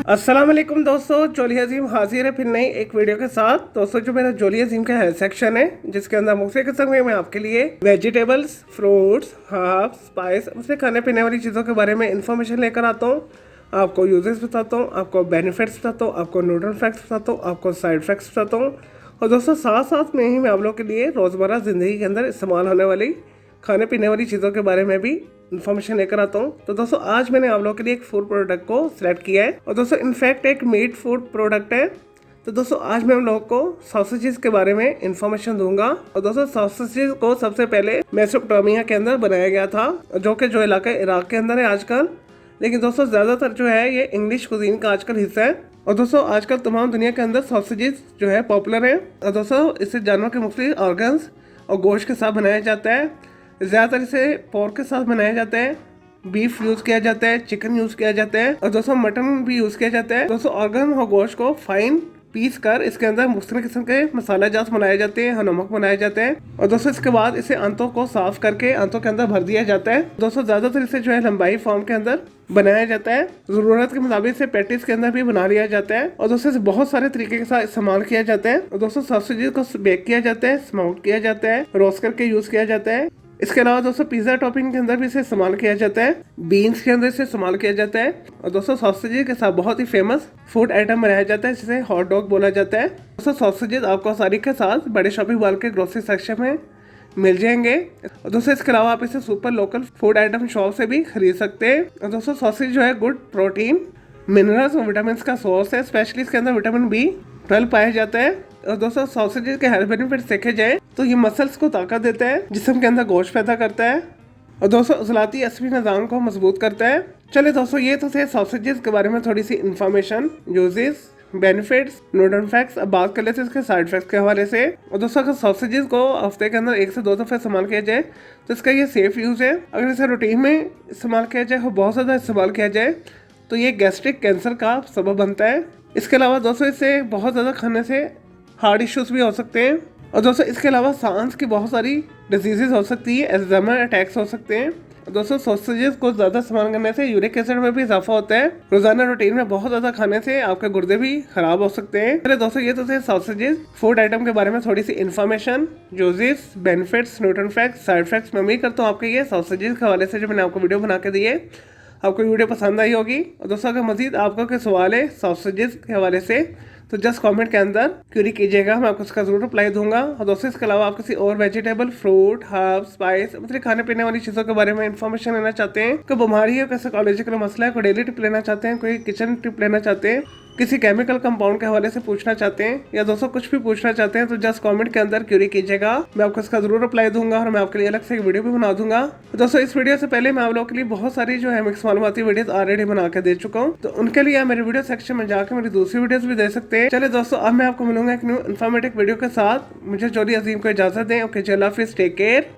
अस्सलाम वालेकुम दोस्तों, जोली अजीम हाजिर है फिर नई एक वीडियो के साथ। दोस्तों जो मेरा जोली अजीम का हेल्थ सेक्शन है, जिसके अंदर मुख्तलिफ किस्म के मैं आपके लिए वेजिटेबल्स, फ्रूट्स, हर्ब्स, स्पाइस, उसमें खाने पीने वाली चीज़ों के बारे में इंफॉर्मेशन लेकर आता हूँ। आपको यूजेस बताता हूँ, आपको बेनिफिट्स बताता हूँ, आपको न्यूट्रल फैक्ट्स बताता हूँ, आपको साइड फैक्ट्स बताता हूँ। और दोस्तों साथ साथ में ही मैं आप लोगों के लिए रोज़मर्रा ज़िंदगी के अंदर इस्तेमाल होने वाली खाने पीने वाली चीज़ों के बारे में भी इन्फॉर्मेशन लेकर आता हूँ। तो दोस्तों आज मैंने आप लोगों के लिए एक फूड प्रोडक्ट को सिलेक्ट किया है, और दोस्तों इनफैक्ट एक मीट फूड प्रोडक्ट है। तो दोस्तों आज मैं आप लोगों को सॉसेजेस के बारे में इन्फॉर्मेशन दूंगा। और दोस्तों सॉसेजेस को सबसे पहले मेसोपोटामिया के अंदर बनाया गया था, जो इलाका इराक के अंदर है आजकल। लेकिन दोस्तों ज़्यादातर जो है ये इंग्लिश कुजीन का आजकल हिस्सा है। और दोस्तों आजकल तमाम दुनिया के अंदर सॉसेजेस जो है पॉपुलर है। और दोस्तों इससे जानवर के मुख्तलिफ ऑर्गन्स और गोश्त के साथ बनाया जाता है। ज़्यादातर इसे पोर्क के साथ बनाया जाता है, बीफ यूज़ किया जाता है, चिकन यूज़ किया जाता है, और दोस्तों मटन भी यूज़ किया जाता है। दोस्तों ऑर्गन और गोश्त को फाइन पीस कर इसके अंदर मुख्तलिफ किस्म के मसाला जात बनाए जाते हैं, नमक बनाए जाते हैं। और दोस्तों इसके बाद इसे आंतों को साफ करके आंतों के अंदर भर दिया जाता है। दोस्तों ज़्यादातर इसे जो है लंबाई फॉर्म के अंदर बनाया जाता है। ज़रूरत के मुताबिक इसे पैटीज के अंदर भी बना लिया जाता है। और दोस्तों इसे बहुत सारे तरीके के साथ इस्तेमाल किया जाता है। और दोस्तों सॉसेजेस को बेक किया जाता है, स्मोक किया जाता है, रोस्ट करके यूज़ किया जाता है। इसके अलावा दोस्तों पिज़्ज़ा टॉपिंग के अंदर भी इसे इस्तेमाल किया जाता है, बीन्स के अंदर इसे इस्तेमाल किया जाता है। और दोस्तों सॉसेजेस के साथ बहुत ही फेमस फूड आइटम बनाया जाता है, जिसे हॉट डॉग बोला जाता है। दोस्तों सॉसेजेस आपको आसानी के साथ बड़े शॉपिंग मॉल के ग्रोसरी सेक्शन में मिल जाएंगे। और दोस्तों इसके अलावा आप इसे super local food item shop से भी खरीद सकते हैं। और दोस्तों सॉसेज जो है गुड प्रोटीन, मिनरल्स और विटामिन का सोर्स है। स्पेशली इसके अंदर विटामिन B12 पाया जाता है। और दोस्तों सॉसेजेस के हेल्थ बेनिफिट्स देखे जाए तो ये मसल्स को ताकत देता है, जिस्म के अंदर गोश्त पैदा करता है, और दोस्तों उजलाती असबी निज़ाम को मजबूत करता है। चलिए दोस्तों ये तो थे सॉसेजेस के बारे में थोड़ी सी information, uses, benefits, neutral facts. अब बात कर लेते हैं इसके साइड फैक्ट्स के हवाले से। और दोस्तों अगर सॉसेजेस को हफ्ते के अंदर 1 से 2 दफ़े इस्तेमाल किया जाए तो इसका ये सेफ यूज़ है। अगर इसे रूटीन में इस्तेमाल किया जाए और बहुत ज़्यादा इस्तेमाल किया जाए तो ये गैस्ट्रिक कैंसर का सबब बनता है। इसके अलावा दोस्तों इसे बहुत ज़्यादा खाने से हार्ट इश्यूज भी हो सकते हैं। और दोस्तों इसके अलावा सांस की बहुत सारी डिजीजेज हो सकती है, एग्जामा अटैक्स हो सकते हैं। दोस्तों सॉसेजेस को ज़्यादा इस्तेमाल करने से यूरिक एसिड में भी इजाफा होता है। रोजाना रूटीन में बहुत ज़्यादा खाने से आपके गुर्दे भी खराब हो सकते हैं। अरे दोस्तों ये तो थे सॉसेजेस फूड आइटम के बारे में थोड़ी सी information, uses, benefits, neutral facts, side facts. मैं उम्मीद करता हूँ आपके ये सॉसेजेस के हवाले से जो मैंने आपको वीडियो बना के दी है, आपको वीडियो पसंद आई होगी। और दोस्तों अगर मजीद आपका कोई सवाल है सॉसेजेस के हवाले से तो जस्ट कमेंट के अंदर क्वेरी कीजिएगा, मैं आपको उसका जरूर रिप्लाई दूंगा। और दोस्तों इसके अलावा आप किसी और वेजिटेबल, फ्रूट, हर्ब, स्पाइस, मतलब खाने पीने वाली चीज़ों के बारे में इन्फॉर्मेशन लेना चाहते हैं, कोई बीमारी है, कोई साइकोलॉजिकल मसला है, कोई डेली टिप लेना चाहते हैं, कोई किचन टिप लेना चाहते हैं, किसी केमिकल कंपाउंड के हवाले से पूछना चाहते हैं, या दोस्तों कुछ भी पूछना चाहते हैं तो जस्ट कमेंट के अंदर क्वेरी कीजिएगा, मैं आपको इसका जरूर रिप्लाई दूंगा। और मैं आपके लिए अलग से एक वीडियो भी बना दूंगा। तो दोस्तों इस वीडियो से पहले मैं आप लोगों के लिए बहुत सारी जो है मिक्स मालूमाती वीडियोस ऑलरेडी बना के दे चुका हूँ, तो उनके लिए आप मेरे वीडियो सेक्शन में जाकर मेरी दूसरी वीडियोस भी दे सकते हैं। चलिए दोस्तों अब मैं आपको मिलूंगा एक न्यू इन्फॉर्मेटिव वीडियो के साथ। मुझे जोली अजीम को इजाजत दें। ओके, अल्लाह हाफिज़, टेक केयर।